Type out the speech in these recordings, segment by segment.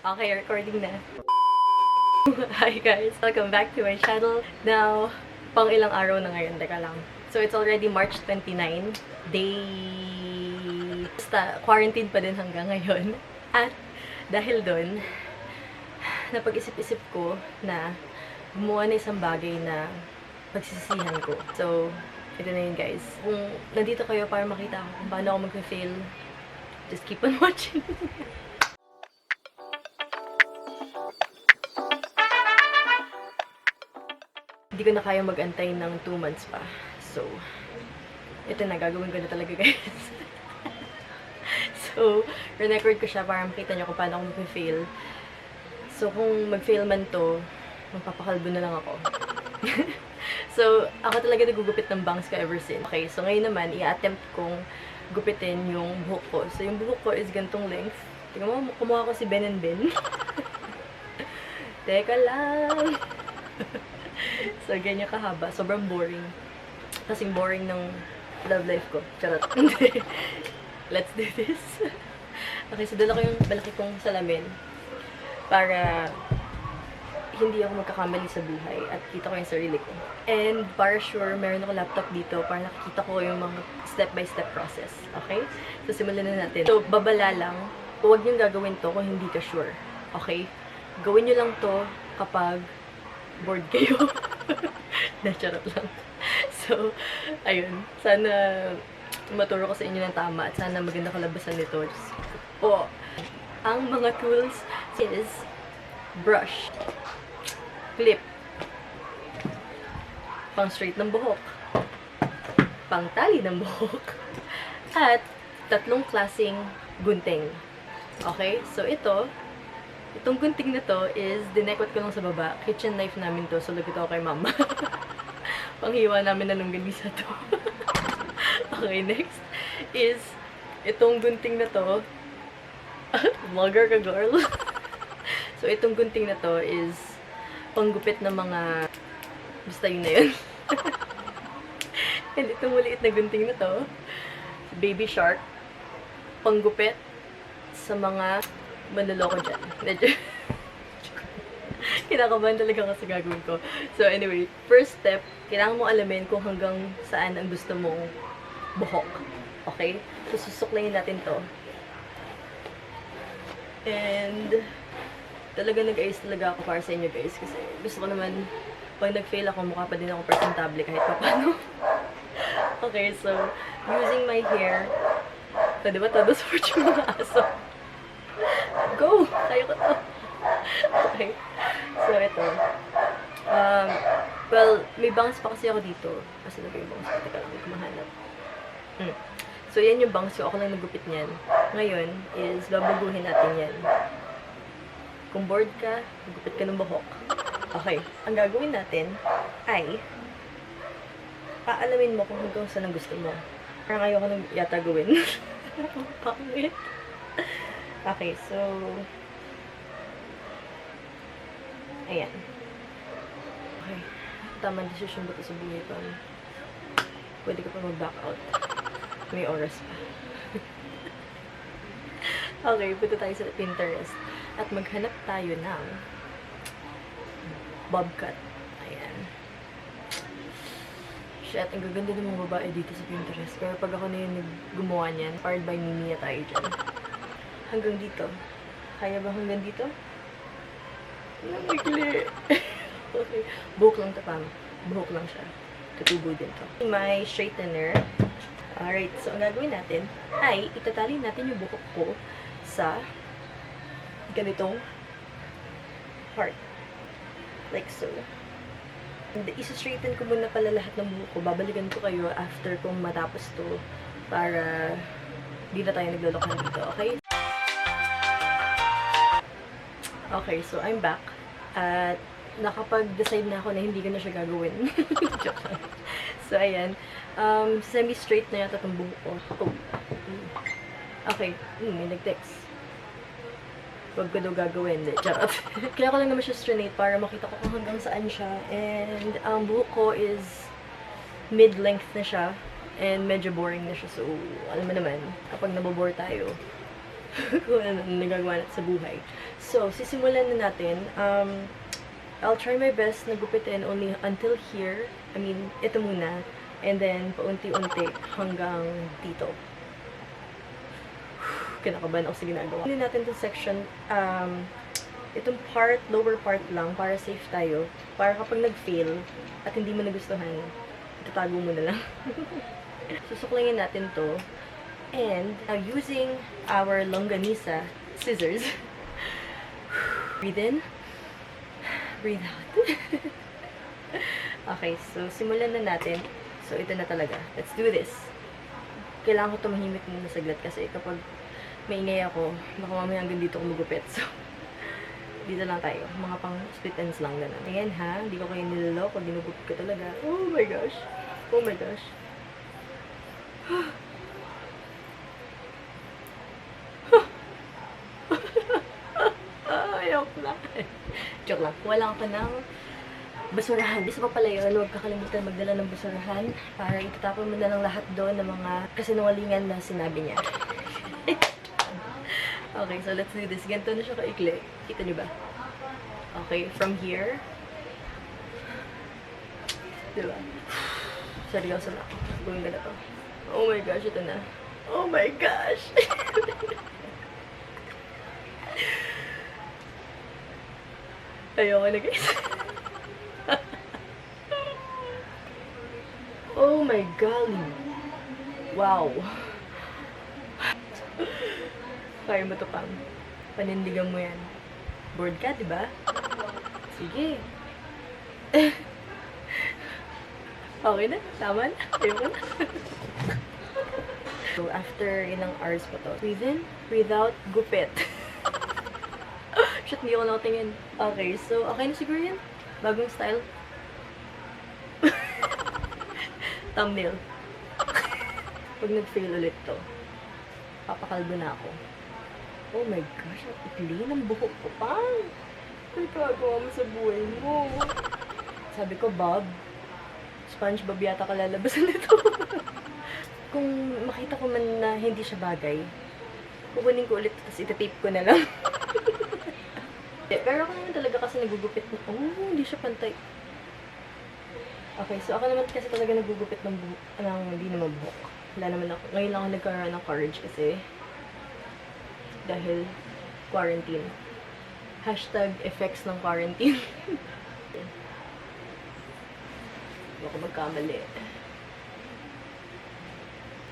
Okay, recording na. Hi guys! Welcome back to my channel. Now, pang ilang araw na ngayon, teka lang. So, it's already March 29. Day... Basta, quarantine pa din hanggang ngayon. At, dahil doon, napag-isip-isip ko na gumawa na isang bagay na pagsisisihan ko. So, ito na yun guys. Kung nandito kayo para makita ko kung paano ako mag-fail, just keep on watching. Hindi ko na kaya mag-antay ng 2 months pa. So, ito na, gagawin ko na talaga guys. So, re-record ko siya para makita nyo kung paano ako mag-fail. So, kung mag-fail man to, magpapakalbo na lang ako. So, ako talaga nagugupit ng bangs ko ever since. Okay, so ngayon naman, i-attempt kong gupitin yung buhok ko. So, yung buhok ko is gantong length. Tingnan mo, kumuha ko si Ben and Ben. Teka lang. So, ganyan kahaba. Sobrang boring. Kasing boring ng love life ko. Charot. Let's do this. Okay, so dala ko yung malaki kong salamin para hindi ako magkakamali sa buhay at kita ko yung sarili ko. And para sure, meron ako laptop dito para nakikita ko yung mga step-by-step process. Okay? So, simulan na natin. So, babala lang. Huwag niyong gagawin to kung hindi ka sure. Okay? Gawin niyo lang to kapag bored kayo. Nacharot lang. So, ayun. Sana maturo ko sa inyo ng tama at sana maganda kalabasan nito. Oh, ang mga tools is brush, clip, pang straight ng buhok, pang tali ng buhok, at 3 klaseng gunting. Okay? So, itong gunting na to is dinekwat ko lang sa baba. Kitchen knife namin to. So, lagit ako kay mama. Panghiwa namin na longganisa to. Okay, next is itong gunting na to. Vlogger ka, girl. So, itong gunting na to is panggupit ng mga... Basta yun na yun. And itong maliit na gunting na to, baby shark, panggupit sa mga manloloko dyan. Medyo kinakabahan talaga ako sa gagawin ko. So anyway, first step, kailangan mo alamin kung hanggang saan ang gusto mong buhok. Okay? So susuklayin natin to. And talaga nag-ayos talaga ako para sa inyo guys. Kasi gusto ko naman, pag nag-fail ako, mukha pa din ako presentable kahit pa paano. Okay, so using my hair, ito diba todo support yung mga aso. Go! Kaya ko to. Okay. So, ito. Well, may bangs pa kasi ako dito. Kasi lagay yung bangs ko. Teka lang, hindi ko mahanap. So, yan yung bangs ko. Ako lang nagupit niyan. Ngayon is, babaguhin natin yan. Kung bored ka, magupit ka ng buhok. Okay. Ang gagawin natin ay paalamin mo kung hanggang saan ang gusto mo. Parang ayoko nang yata gawin. Pangit. Okay, so ayan. Okay. Tamang desisyon ba ito sa buhay pa? Pwede ka pa mag-back out. May oras pa. Okay, punta tayo sa Pinterest. At maghanap tayo ng bob cut. Ayan. Shit, ang gaganda ng mga babae dito sa Pinterest. Pero pag ako na yung gumawa niyan, powered by Mimi na tayo dyan. Hanggang dito. Kaya ba hanggang dito? Namigli. Okay. Buhok lang ito, Pam. Buhok lang siya. Tutubo din to. My straightener. Alright, so ang gagawin natin ay itatali natin yung buhok ko sa ganitong heart. Like so. And isa-straighten ko muna pala lahat ng buhok ko. Babalikan ko kayo after kung matapos to para di na tayo naglolokohan dito, okay? Okay, so I'm back. At nakapag-decide na ako na hindi ko na siya gagawin. Joke lang. So, ayan. Semi-straight na yata itong buhok ko. Oh. Okay. May nag-text. Huwag ko daw gagawin. Charot. Kaya ko lang naman siya straight para makita ko kung hanggang saan siya. And ang buhok ko is mid-length na siya. And medyo boring na siya. So, alam mo naman, kapag nabobore tayo, kung ano nagagawa natin sa buhay. So, sisimulan na natin. I'll try my best na gupitin only until here. I mean, ito muna. And then, paunti-unti hanggang dito. Kinakabahan ako sa ginagawa. Hindi natin itong section, itong part, lower part lang, para safe tayo. Para kapag nag-fail, at hindi mo nagustuhan, itatago mo na lang. Susuklingin natin to. And, using our longganisa scissors, breathe in, breathe out. Okay, so simulan na natin. So, ito na talaga. Let's do this. Kailangan ko tumahimik muna saglit kasi kapag maingay ako, baka mamaya hanggang dito ko magupit. So, dito lang tayo. Mga pang split ends lang na. Ayan ha, hindi ko kayo niloloko. Ginugupit ko talaga. Oh my gosh. Oh my gosh. Ayok na. Joke lang. Wala ako ng basurahan. Isa pa pala yun, huwag kakalimutan magdala ng basurahan para itatapon mo na lang lahat doon ng mga kasinungalingan na sinabi niya. Okay, so let's do this. Ganito na siya kaikli. Kita niyo ba? Okay, from here. Diba? Seryoso na ako. Gawin ka na to. Oh my gosh, ito na. Oh my gosh! Ayoko na guys. Oh my golly. Wow. Kaya mo to, Pam. Panindigan mo yan. Bored ka, diba? Sige. Okay na? Tama na? Ayoko na. So, after ilang hours pa to, breathe in, breathe out, gupit. Shit, hindi ako nakatingin. Okay, so, okay na siguro yan. Bagong style. Thumbnail. Pag nag-fail ulit to, papakalbo na ako. Oh my gosh, ang ikli ng buhok ko, Pang! Ay, kagawa mo sa buhay mo. Sabi ko, Bob, SpongeBob yata ka lalabasan nito. Kung makita ko man na hindi siya bagay, kukunin ko ulit, tapos itatape ko na lang. Pero ako naman talaga kasi nagugupit na, oh, hindi siya pantay. Okay, so ako naman kasi talaga nagugupit ng buhok, hindi naman buhok. Wala naman ako, ngayon lang ako nagkaroon ng courage kasi dahil quarantine. Hashtag effects ng quarantine. Baka magkamali.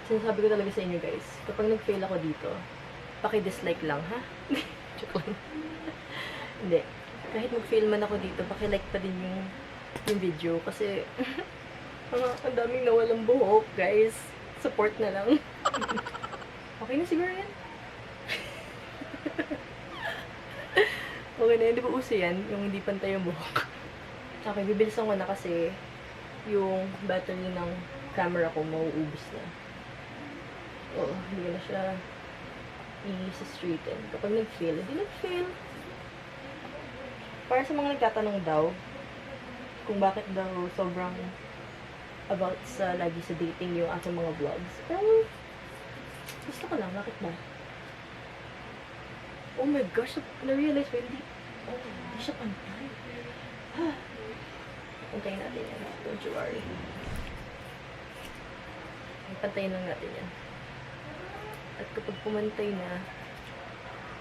Sinasabi ko talaga sa inyo guys, kapag nag-fail ako dito, paki-dislike lang, ha? Joke lang. Hindi. Kahit mag-fail man ako dito, paki-like pa din yung video kasi ang daming nawalang buhok, guys. Support na lang. Okay na siguro yan. Okay na yan. Di ba uso yan? Yung hindi pantay yung buhok. Okay, bibilisan ko na kasi yung battery ng camera ko mauubos na. Oo, hindi na siya i-straighten. Kapag nag-fail, hindi nag-fail. Para sa mga nagtatanong daw, kung bakit daw sobrang about sa lagi sa dating yung aking mga vlogs. Pero, gusto ko lang. Bakit ba? Oh my gosh, na-realize ko, hindi siya pantay. Ha? Pantayin natin yan. Don't you worry. Pantayin lang natin yan. At kapag pumantay na,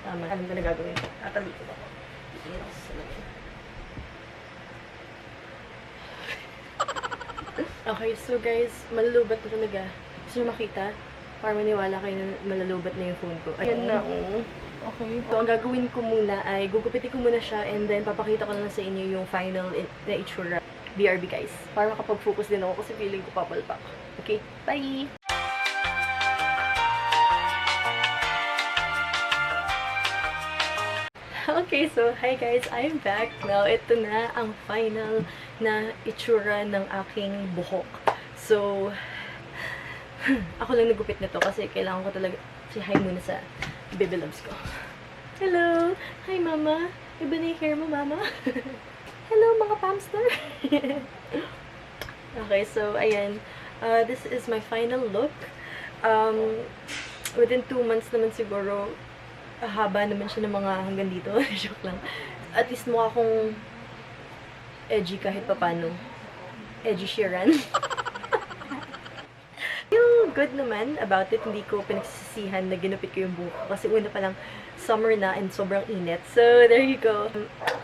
tama. Alam ko na gagawin. Tatalikod ako. Yes, okay, so guys, malulubat na talaga. Gusto nyo makita? Para maniwala kayo na malulubat na yung phone ko. Ayan na, oh. Okay. So, ang gagawin ko muna ay gugupitin ko muna siya and then papakita ko na sa inyo yung final na itsura. BRB guys. Para makapag-focus din ako kasi feeling ko papalpak. Okay, bye! Okay, so hi guys, I'm back. Now, ito na ang final na itsura ng aking buhok. So, ako lang nagupit nito kasi kailangan ko talaga si hi muna sa baby loves ko. Hello! Hi mama! Iba na yung hair mo, mama? Hello mga pamster! Okay, so ayan. This is my final look. Within 2 months naman siguro, haba naman siya ng mga hanggang dito. Joke lang. At least mukha akong edgy kahit papano. Edgy Sheeran. Feel good naman about it. Hindi ko pinagsisisihan na ginupit ko yung buhok ko. Kasi una pa lang, summer na and sobrang init. So, there you go.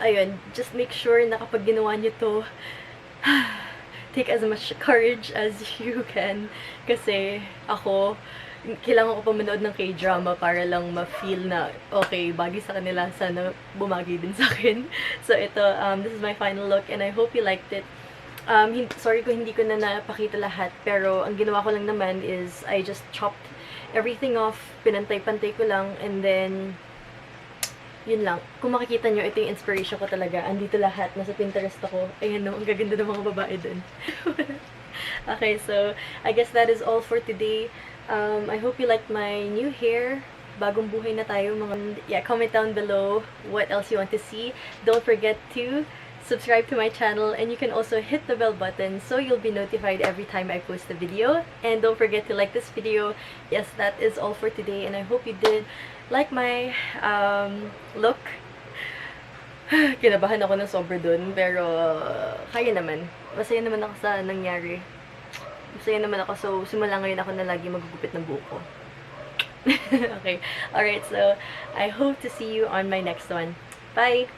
Ayun, just make sure na kapag ginawa niyo to, take as much courage as you can. Kasi ako, kailangan ko pa manood ng K-drama para lang ma-feel na, okay, bagay sa kanila, sana bumagay din sa akin. So, ito, this is my final look and I hope you liked it. Sorry kung hindi ko na napakita lahat, pero ang ginawa ko lang naman is I just chopped everything off, pinantay-pantay ko lang, and then yun lang. Kung makikita nyo, ito yung inspiration ko talaga. Andito lahat, nasa Pinterest ako. Ayan no, ang gaganda ng mga babae dun. Okay, so I guess that is all for today. I hope you liked my new hair. Bagong buhay na tayo mga... Yeah, comment down below what else you want to see. Don't forget to subscribe to my channel, and you can also hit the bell button so you'll be notified every time I post a video. And don't forget to like this video. Yes, that is all for today, and I hope you did like my look. Kinabahan ako ng sobra dun, pero kaya naman. Masaya naman ako sa nangyari. Masaya naman ako, so simula ngayon ako na lagi magugupit ng buhok ko. Okay, alright, so I hope to see you on my next one. Bye!